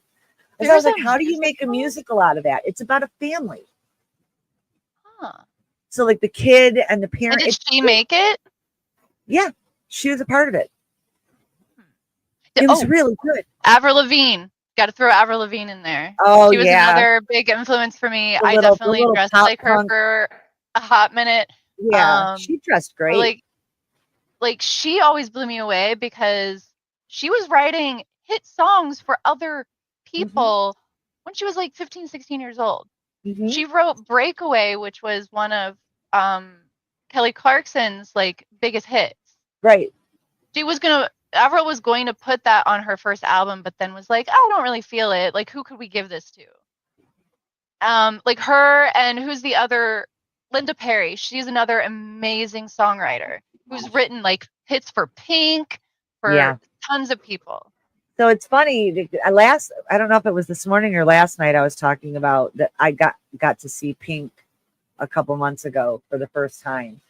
I was like, how do you make a musical out of that? It's about a family. Huh. So like the kid and the parent. And did she make it? Yeah, she was a part of it. It was really good. Avril Lavigne. Got to throw Avril Lavigne in there. Oh, she was another big influence for me. I definitely dressed like her for a hot minute. Yeah, she dressed great. Like she always blew me away because she was writing hit songs for other people when she was like 15, 16 years old. She wrote Breakaway, which was one of Kelly Clarkson's like biggest hits. Right. Avril was going to put that on her first album, but then was like, I don't really feel it. Like, who could we give this to? Like her and who's the other? Linda Perry. She's another amazing songwriter who's written like hits for Pink, for tons of people. So it's funny. I don't know if it was this morning or last night. I was talking about that. I got to see Pink a couple months ago for the first time.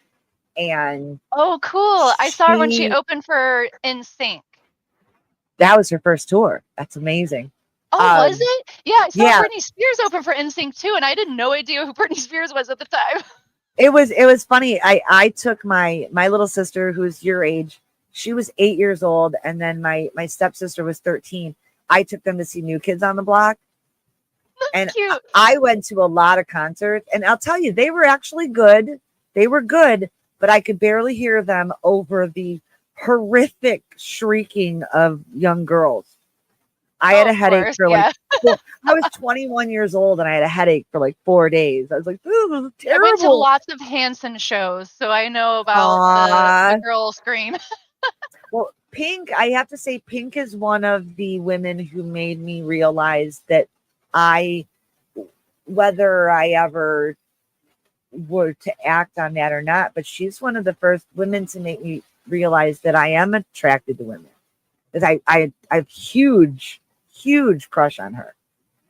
And oh, cool! I saw her when she opened for NSYNC. That was her first tour. That's amazing. Oh, was it? Yeah, I saw Britney Spears open for NSYNC too, and I had no idea who Britney Spears was at the time. It was funny. I took my little sister, who's your age. She was 8 years old, and then my stepsister was 13. I took them to see New Kids on the Block. And cute. I went to a lot of concerts, and I'll tell you, they were actually good. They were good, but I could barely hear them over the horrific shrieking of young girls. I had a headache for like, I was 21 years old and I had a headache for like 4 days. I was like, this is terrible. I went to lots of Hanson shows, so I know about the girl scream. Well, Pink, I have to say, Pink is one of the women who made me realize that whether I ever were to act on that or not, but she's one of the first women to make me realize that I am attracted to women. Because I have huge crush on her,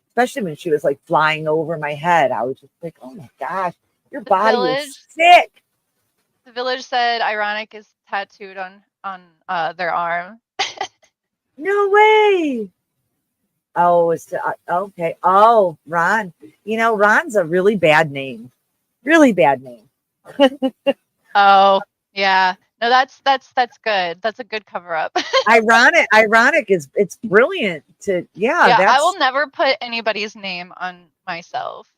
especially when she was like flying over my head. I was just like, oh my gosh, your body is sick. The Village said Ironic is tattooed on their arm. No way. Oh, it's okay. Oh, Ron. You know, Ron's a really bad name. Really bad name. Oh, yeah. No, that's good. That's a good cover up. Ironic is it's brilliant to I will never put anybody's name on myself.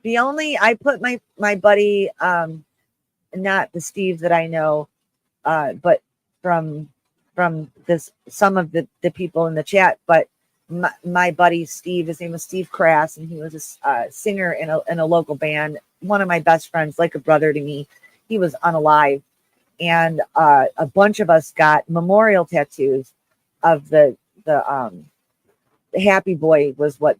I put my buddy, not the Steve that I know, but from some of the people in the chat, but my buddy Steve, his name was Steve Crass, and he was a singer in a local band. One of my best friends, like a brother to me. He was unalive, and a bunch of us got memorial tattoos of the Happy Boy was what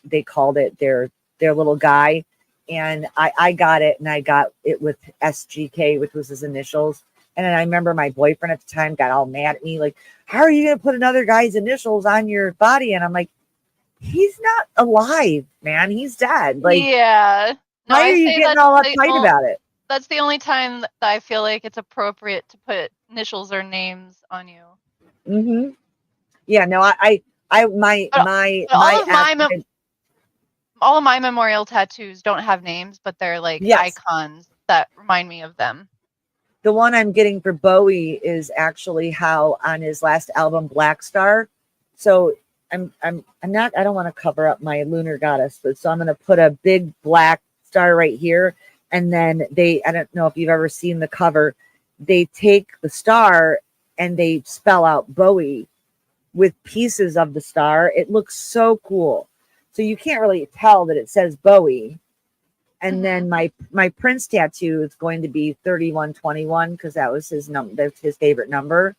they called it, their little guy, and I got it, and I got it with SGK, which was his initials. And then I remember my boyfriend at the time got all mad at me, like, how are you going to put another guy's initials on your body? And I'm like, he's not alive, man. He's dead. Like, yeah. No, why are you getting all uptight about it? That's the only time that I feel like it's appropriate to put initials or names on you. Mm-hmm. Yeah, no, all of my memorial tattoos don't have names, but they're like icons that remind me of them. the one I'm getting for Bowie is actually how on his last album, Black Star. So I'm not, I don't want to cover up my lunar goddess, but so I'm going to put a big black star right here. And then I don't know if you've ever seen the cover, they take the star and they spell out Bowie with pieces of the star. It looks so cool. So you can't really tell that it says Bowie. And then my Prince tattoo is going to be 3121 because that was his number. That's his favorite number.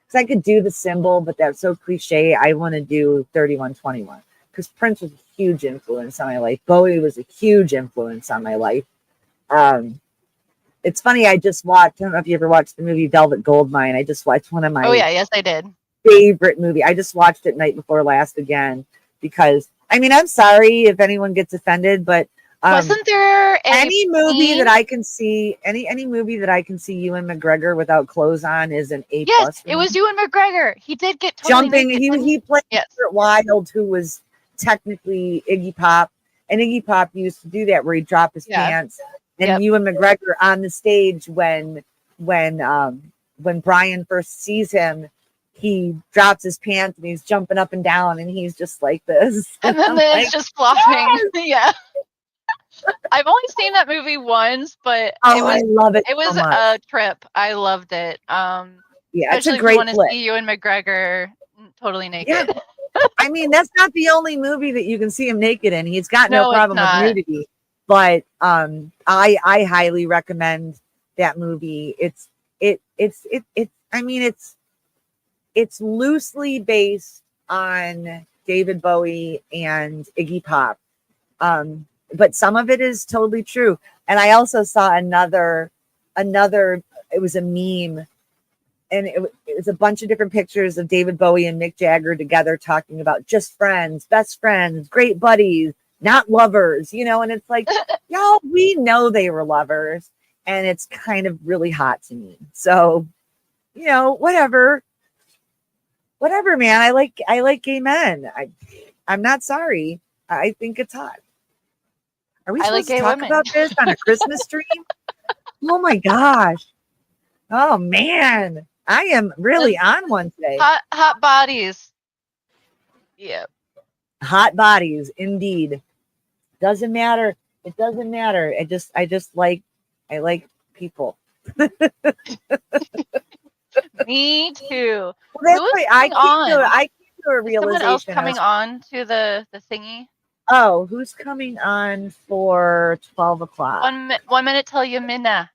Because I could do the symbol, but that's so cliche. I want to do 3121 because Prince was a huge influence on my life. Bowie was a huge influence on my life. It's funny. I just watched. I don't know if you ever watched the movie Velvet Goldmine. I just watched one of my. Oh yeah, yes I did. Favorite movie. I just watched it night before last again because I mean I'm sorry if anyone gets offended, but wasn't there any movie that I can see any movie that I can see Ewan McGregor without clothes on is an A+. Yes, it was Ewan McGregor. He did get totally jumping. Naked. He played Stuart Wilde, who was technically Iggy Pop, and Iggy Pop used to do that where he dropped his pants. And Ewan McGregor on the stage when Brian first sees him, he drops his pants and he's jumping up and down and he's just like this. And then it's just flopping. Yes! Yeah. I've only seen that movie once, but I love it. It was so a trip. I loved it. Yeah, it's a great flick. If you want to see Ewan McGregor totally naked. Yeah. I mean, that's not the only movie that you can see him naked in. He's got no problem with nudity. But I highly recommend that movie. It's loosely based on David Bowie and Iggy Pop. But some of it is totally true. And I also saw another, it was a meme, and it was a bunch of different pictures of David Bowie and Mick Jagger together talking about just friends, best friends, great buddies, not lovers, and it's like, y'all, we know they were lovers, and it's kind of really hot to me. So, whatever, man. I like gay men. I'm not sorry. I think it's hot. Are we supposed to talk about this on a Christmas stream? Oh my gosh. Oh man. I am really on one today. Hot bodies. Yeah. Hot bodies, indeed. Doesn't matter. It doesn't matter. I like people. Me too. Well, that's why I came to a realization. Someone else coming on to the thingy? Oh, who's coming on for 12 o'clock? 1 minute till you Minna.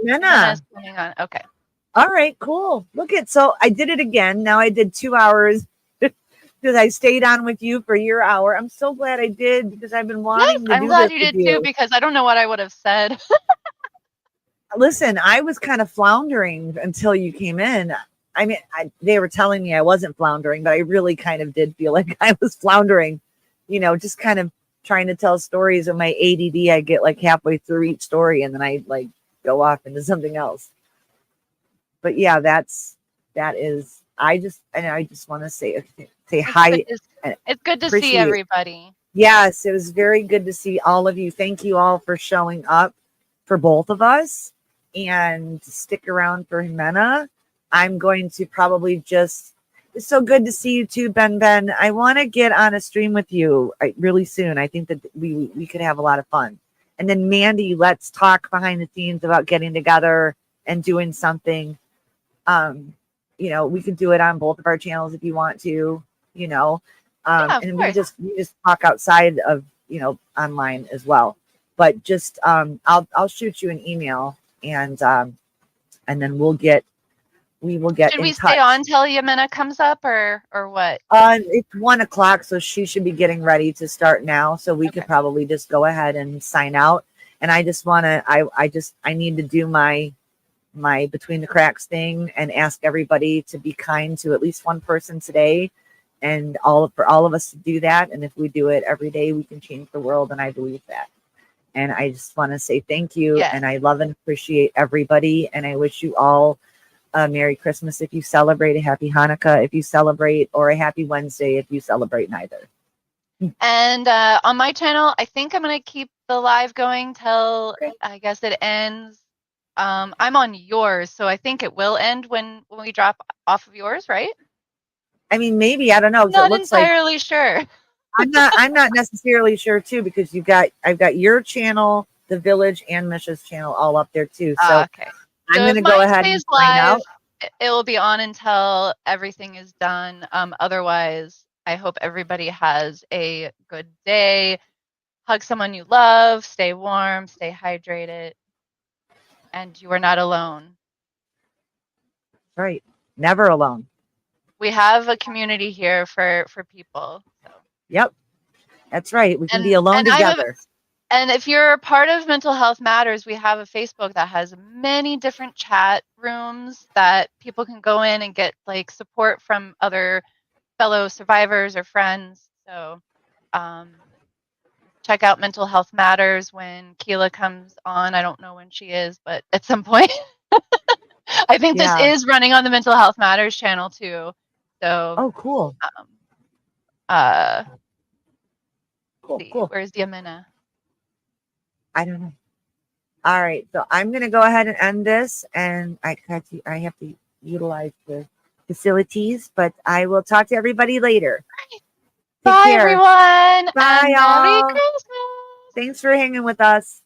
Minna's coming on. Okay. All right, cool. So I did it again. Now I did 2 hours because I stayed on with you for your hour. I'm so glad I did because I've been wanting to do this. I'm glad you did too because I don't know what I would have said. Listen, I was kind of floundering until you came in. I mean, they were telling me I wasn't floundering, but I really kind of did feel like I was floundering, just kind of trying to tell stories. With my ADD, I get like halfway through each story and then I like go off into something else. But yeah, I just want to say hi. It's good to see everybody. Yes, it was very good to see all of you. Thank you all for showing up for both of us and stick around for Jimena. I'm going to probably it's so good to see you too, Ben. I want to get on a stream with you really soon. I think that we could have a lot of fun. And then Mandy, let's talk behind the scenes about getting together and doing something. We could do it on both of our channels if you want to, and we just talk outside of, online as well. But just, I'll shoot you an email and then we will get Should we stay on till Jimena comes up or what? It's 1 o'clock, so she should be getting ready to start now. So we could probably just go ahead and sign out. And I just want to, I need to do my Between the Cracks thing and ask everybody to be kind to at least one person today, and for all of us to do that. And if we do it every day, we can change the world. And I believe that. And I just want to say thank you. Yes. And I love and appreciate everybody. And I wish you all a Merry Christmas if you celebrate, a Happy Hanukkah if you celebrate, or a Happy Wednesday if you celebrate neither. And on my channel, I think I'm going to keep the live going till I guess it ends I'm on yours, so I think it will end when we drop off of yours, right? I mean, maybe, I don't know, I'm 'cause it not looks like entirely sure. I'm not necessarily sure too, because I've got your channel, the village, and Misha's channel all up there too. So Okay. I'm So if gonna go mine ahead and stays sign live, out. it will be on until everything is done. Otherwise, I hope everybody has a good day. Hug someone you love, stay warm, stay hydrated, and you are not alone. Right. Never alone. We have a community here for people. So. Yep. That's right. We can be And alone and I'm a together. And if you're a part of Mental Health Matters, we have a Facebook that has many different chat rooms that people can go in and get like support from other fellow survivors or friends. So um, check out Mental Health Matters when Keela comes on. I don't know when she is, but at some point. I think this Yeah. is running on the Mental Health Matters channel too. So Oh, cool. um, uh, Cool. see, Cool. where's Yamina? I don't know. All right. So I'm gonna go ahead and end this, and I have to utilize the facilities, but I will talk to everybody later. Take Bye, care. everyone, Bye, and Merry y'all. Christmas. Thanks for hanging with us.